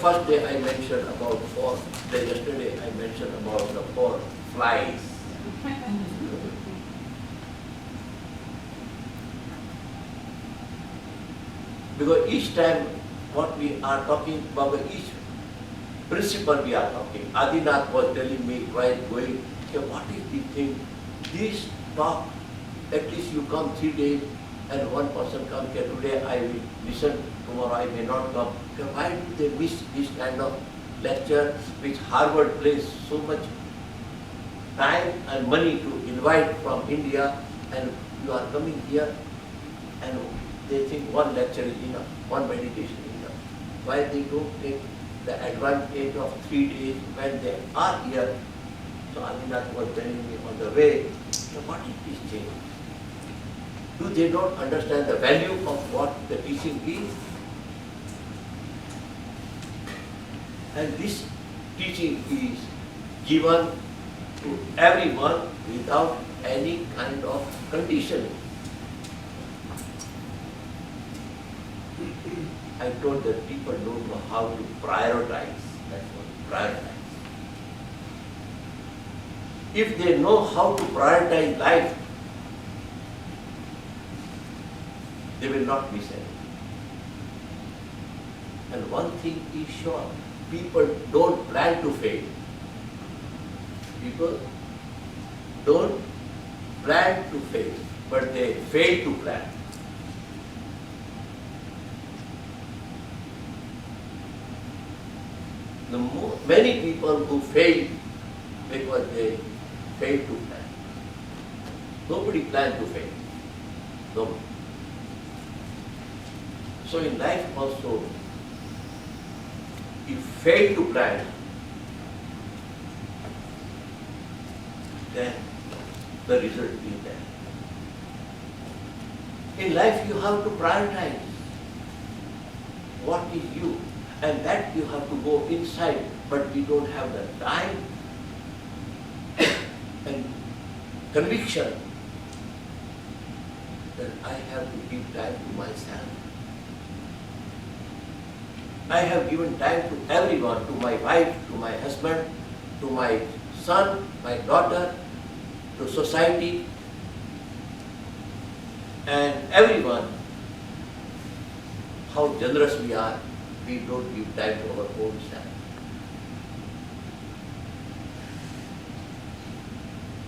first day I mentioned about yesterday I mentioned about the 4 flies. Because each time what we are talking about, each principle we are talking, Adinath was telling me while going, okay, what is the thing? This talk, at least you come 3 days and one person comes here, today I will listen, tomorrow I may not come. Okay, why do they miss this kind of lecture which Harvard pays so much time and money to invite from India, and you are coming here and they think one lecture is enough, one meditation is enough. Why they don't take the advantage of 3 days when they are here? So Adinath was telling me on the way, so what is this thing? Do they not understand the value of what the teaching is? And this teaching is given to everyone without any kind of conditioning. I told that people don't know how to prioritize. That's what prioritize. If they know how to prioritize life, they will not miss anything. And one thing is sure, people don't plan to fail. People don't plan to fail, but they fail to plan. Many people who fail because they fail to plan. Nobody planned to fail. Nobody. So in life also, if you fail to plan, then the result is there. In life you have to prioritize what is you, and that you have to go inside, but we don't have the time and conviction that I have to give time to myself. I have given time to everyone, to my wife, to my husband, to my son, my daughter, to society, and everyone. How generous we are, we don't give time to our own self.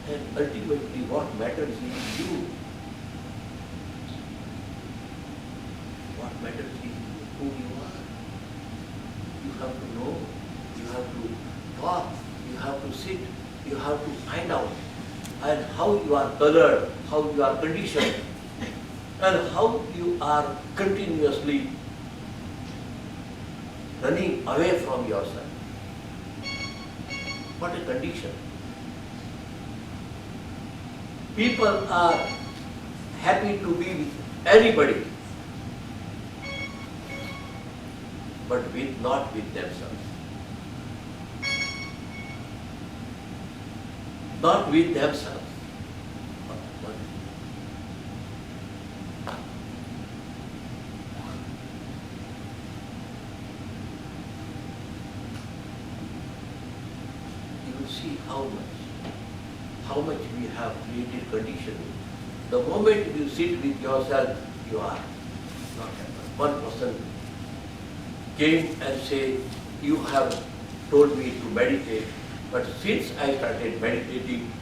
And ultimately what matters is you. What matters is who you are. You have to know, you have to talk, you have to sit, you have to find out, and how you are colored, how you are conditioned, and how you are continuously running away from yourself. What a condition. People are happy to be with anybody, but not with themselves. Not with themselves. You will see how much we have created conditioning. The moment you sit with yourself, you are not happy. One person came and said, you have told me to meditate, but since I started meditating,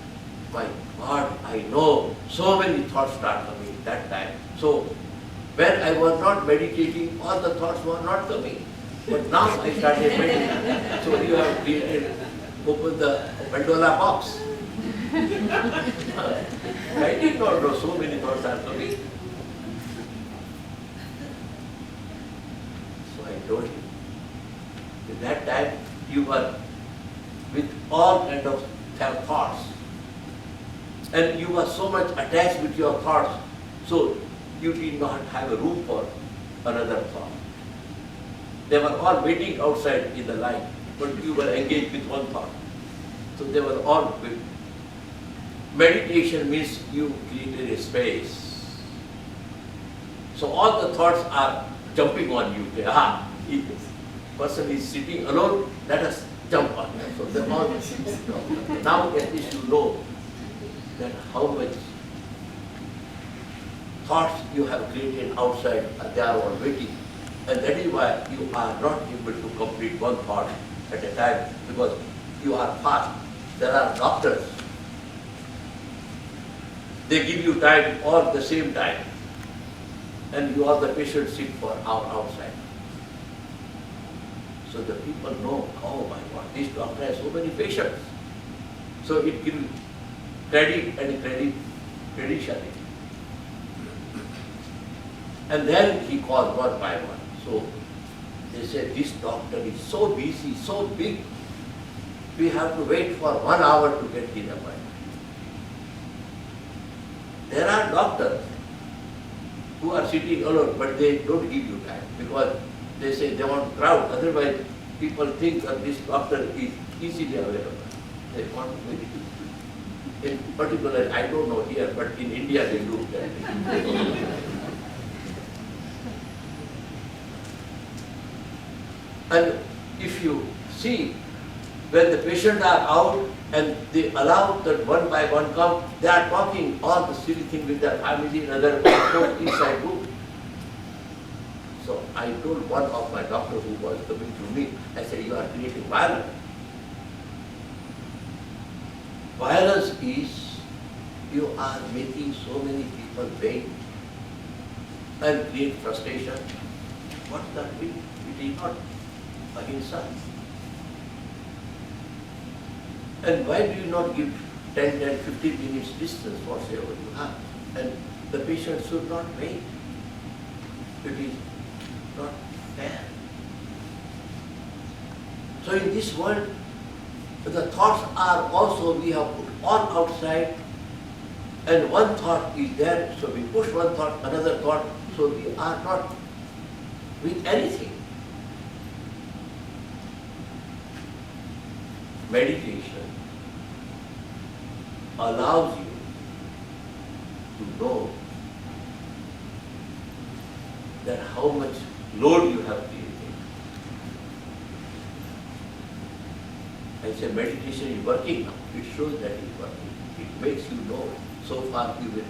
my God, I know so many thoughts start coming that time. So when I was not meditating, all the thoughts were not coming. But now I started meditating. So you have created, opened the Pandola box. I did not know so many thoughts are coming. So I told him, at that time you were with all kind of thoughts, and you were so much attached with your thoughts, so you did not have a room for another thought. They were all waiting outside in the line, but you were engaged with one thought. So they were all with. Meditation means you created a space. So all the thoughts are jumping on you. person is sitting alone, let us jump on him. So they all now at least you know that how much thoughts you have created outside, they are all waiting. And that is why you are not able to complete one thought at a time, because you are fast. There are doctors. They give you time all the same time. And you are the patient sit for hour outside. So the people know, oh my God, this doctor has so many patients. So it gives credit and credentiality. And then he calls one by one. So they say, this doctor is so busy, so big, we have to wait for 1 hour to get his appointment. There are doctors who are sitting alone, but they don't give you time because they say they want crowd. Otherwise, people think that this doctor is easily available. They want very in particular, I don't know here, but in India they do that. And if you see, when the patients are out and they allow that one by one come, they are talking all the silly things with their family and other people inside room. So I told one of my doctors who was coming to me, I said, you are creating violence. Violence is, you are making so many people wait and create frustration. What's that mean? It is not ahimsa. And why do you not give 10 and 15 minutes distance, whatsoever you have? And the patient should not wait. It is not fair. So in this world, the thoughts are also, we have put all outside, and one thought is there, so we push one thought, another thought, so we are not with anything. Meditation allows you to know that how much load you have created. I say meditation is working now. It shows that it is working. It makes you know. So far you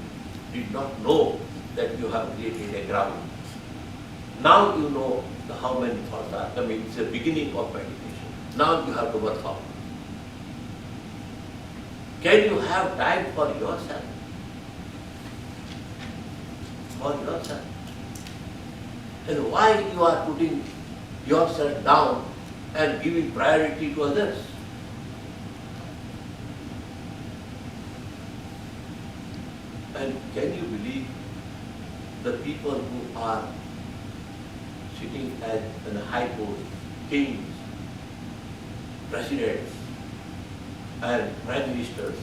did not know that you have created a ground. Now you know how many thoughts are coming. It's the beginning of meditation. Now you have to work out. Can you have time for yourself? For yourself. And why you are putting yourself down and giving priority to others? And can you believe the people who are sitting at in a high post, kings, presidents, and prime ministers,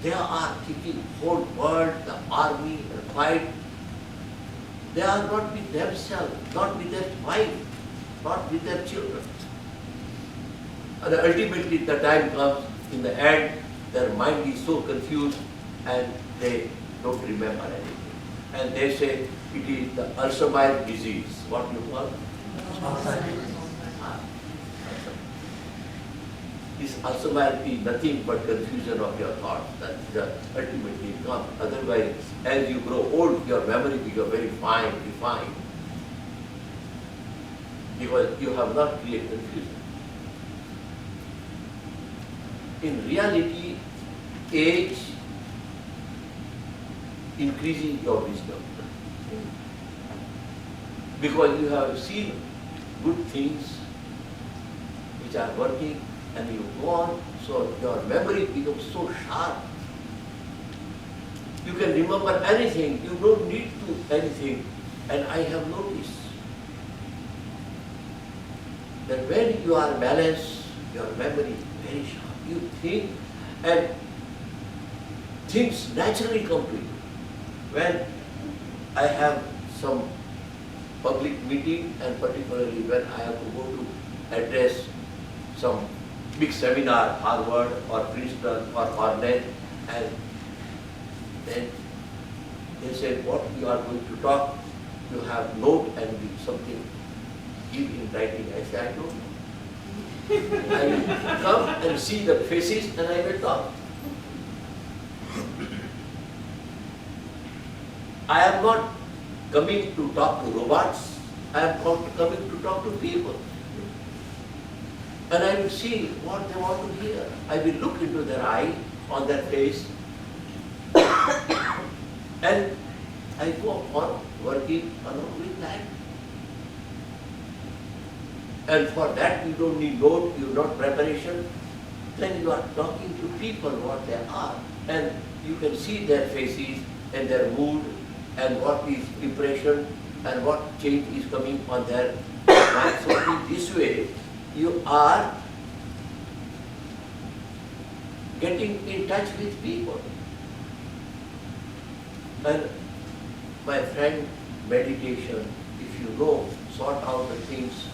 they are thinking whole world, the army, and fight. They are not with themselves, not with their wife, not with their children. And ultimately the time comes, in the end, their mind is so confused and they don't remember anything. And they say it is the Alzheimer's disease. What you call it? Alzheimer's. This Alzheimer's is nothing but confusion of your thoughts. That is the ultimately comes. Otherwise, as you grow old, your memory becomes very fine, refined. Because you have not created confusion. In reality, age increases your wisdom. Because you have seen good things which are working and you go on, so your memory becomes so sharp. You can remember anything, you don't need to anything. And I have noticed that when you are balanced, your memory is very sharp. You think and things naturally come to you. When I have some public meeting, and particularly when I have to go to address some big seminar, Harvard or Princeton or Cornell, and then they say what you are going to talk, you have note and something give in writing? I say, I don't know. I will come and see the faces and I will talk. I am not coming to talk to robots. I am coming to talk to people. And I will see what they want to hear. I will look into their eye, on their face, and I go on working along with that. And for that you don't need note, you not preparation. Then you are talking to people what they are. And you can see their faces and their mood and what is impression and what change is coming on their mind. So in this way, you are getting in touch with people. And my friend, meditation, if you know, sort out the things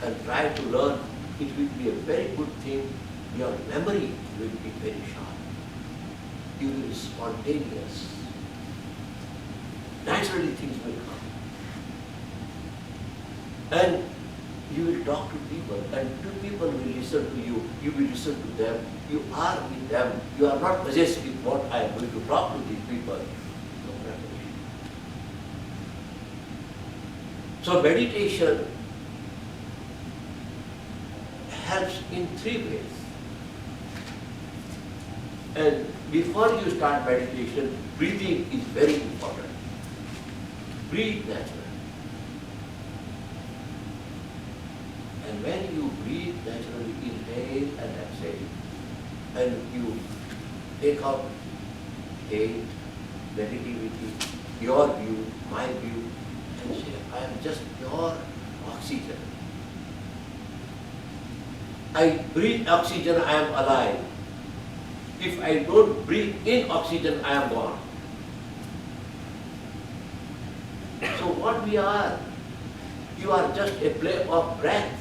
and try to learn, it will be a very good thing. Your memory will be very sharp. You will be spontaneous. Naturally things will come. And you will talk to people, and two people will listen to you. You will listen to them. You are with them. You are not possessed with what I am going to talk to these people. No preparation. So meditation helps in three ways. And before you start meditation, breathing is very important. Breathe naturally. And when you breathe naturally, inhale and exhale, and you take out hate, negativity, your view, my view, and say, I am just pure oxygen. I breathe oxygen, I am alive. If I don't breathe in oxygen, I am gone. So what we are, you are just a play of breath.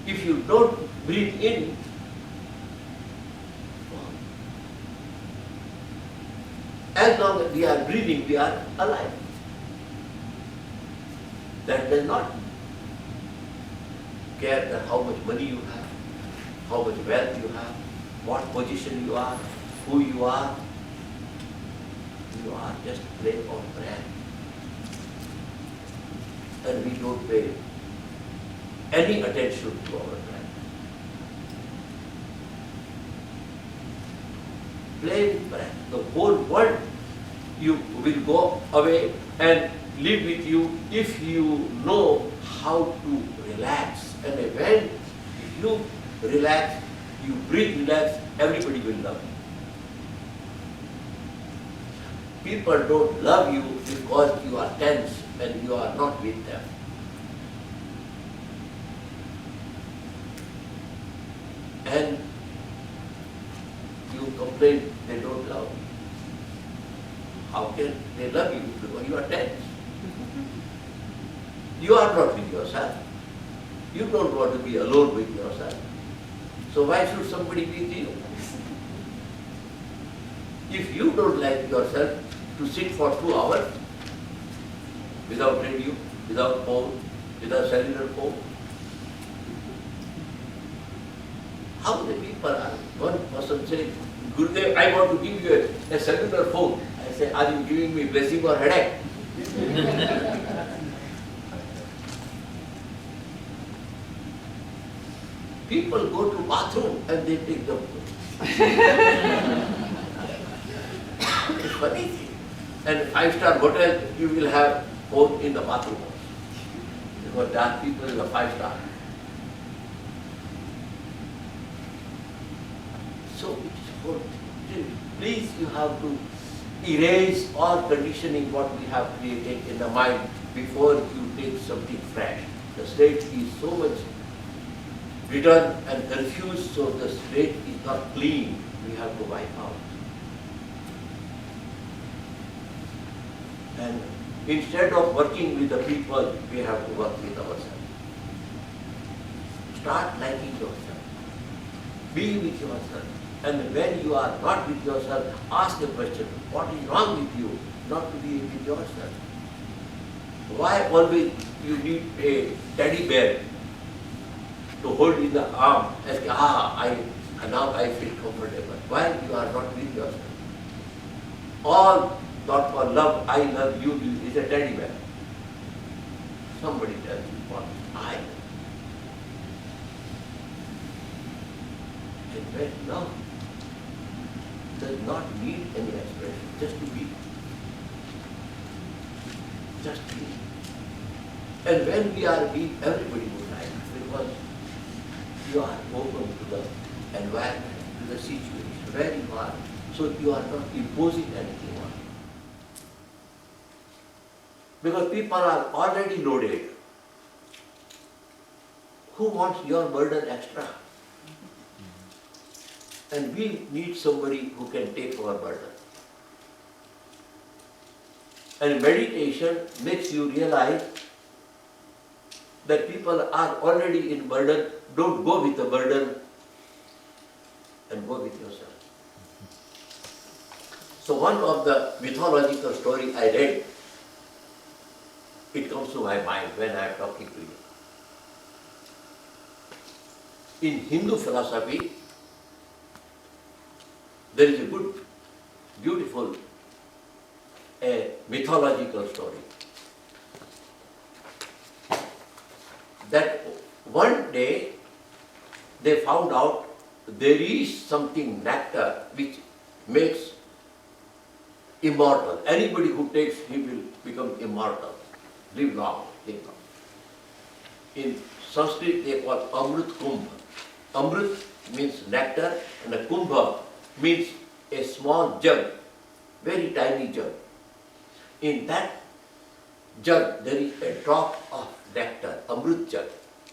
If you don't breathe in, as long as we are breathing, we are alive. That does not care that how much money you have, how much wealth you have, what position you are, who you are. You are just play of breath. And we don't pay any attention to our breath. Play with breath. The whole world you will go away and live with you if you know how to relax. And when you relax, you breathe relax, everybody will love you. People don't love you because you are tense and you are not with them. And you complain they don't love you. How can they love you? Because you are tense. You are not with yourself. You don't want to be alone with yourself. So why should somebody be with you? If you don't like yourself to sit for 2 hours without radio, without phone, without cellular phone, how the people are? One person said, Gurudev, I want to give you a cellular phone. I say, are you giving me blessing or headache? People go to bathroom and they take the phone. It's funny thing. And 5-star hotel, you will have phone in the bathroom. Because there are people in the 5-star. So it is good. Please, you have to erase all conditioning what we have created in the mind before you take something fresh. The slate is so much written and confused, so the slate is not clean. We have to wipe out. And instead of working with the people, we have to work with ourselves. Start liking yourself. Be with yourself. And when you are not with yourself, ask a question, what is wrong with you not to be with yourself? Why always you need a teddy bear to hold in the arm and say, now I feel comfortable. Why you are not with yourself? All thought for love, I love you is a teddy bear. Somebody tells you what I love. And when love does not need any expression, just to be. Just be. And when we are weak, everybody would like, because you are open to the environment, to the situation, where you are. So you are not imposing anything on you. Because people are already loaded. Who wants your burden extra? And we need somebody who can take our burden. And meditation makes you realize that people are already in burden. Don't go with the burden and go with yourself. So one of the mythological story I read, it comes to my mind when I am talking to you. In Hindu philosophy, there is a good, beautiful mythological story. That one day they found out there is something nectar which makes immortal. Anybody who takes, he will become immortal, live long, live long. In Sanskrit they call Amrit Kumbha. Amrit means nectar and a Kumbha means a small jug, very tiny jug. In that jug there is a drop of nectar, Amrit jug,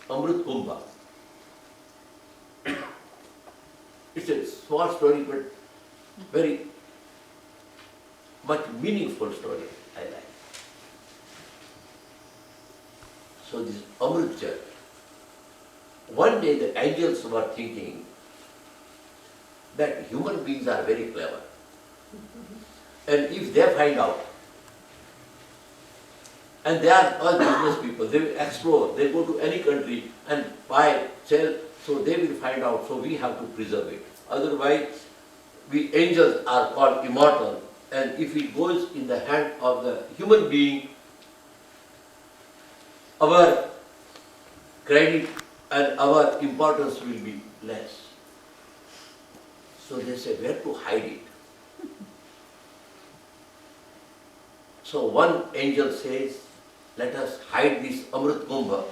Amrit Kumbha. It's a small story but very much meaningful story I like. So this Amrit jug. One day the angels were thinking that human beings are very clever. And if they find out, and they are all business people, they will explore, they go to any country and buy, sell, so they will find out, so we have to preserve it. Otherwise, we angels are called immortal, and if it goes in the hand of the human being, our credit and our importance will be less. So they say, where to hide it? So one angel says, let us hide this Amrit Kumbha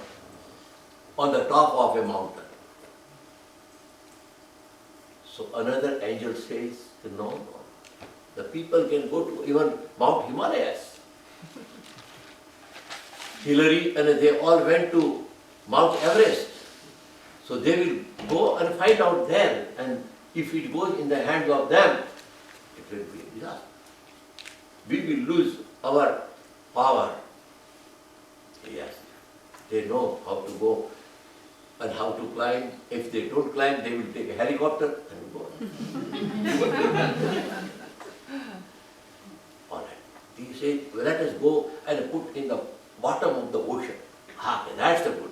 on the top of a mountain. So another angel says, no, the people can go to even Mount Himalayas. Hillary and they all went to Mount Everest. So they will go and find out there, and if it goes in the hands of them, it will be a disaster. We will lose our power. Yes, they know how to go and how to climb. If they don't climb, they will take a helicopter and go. All right. He said, well, let us go and put in the bottom of the ocean. Okay, that's the good.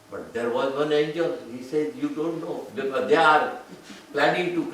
But there was one angel, he said, you don't know, because they are planning to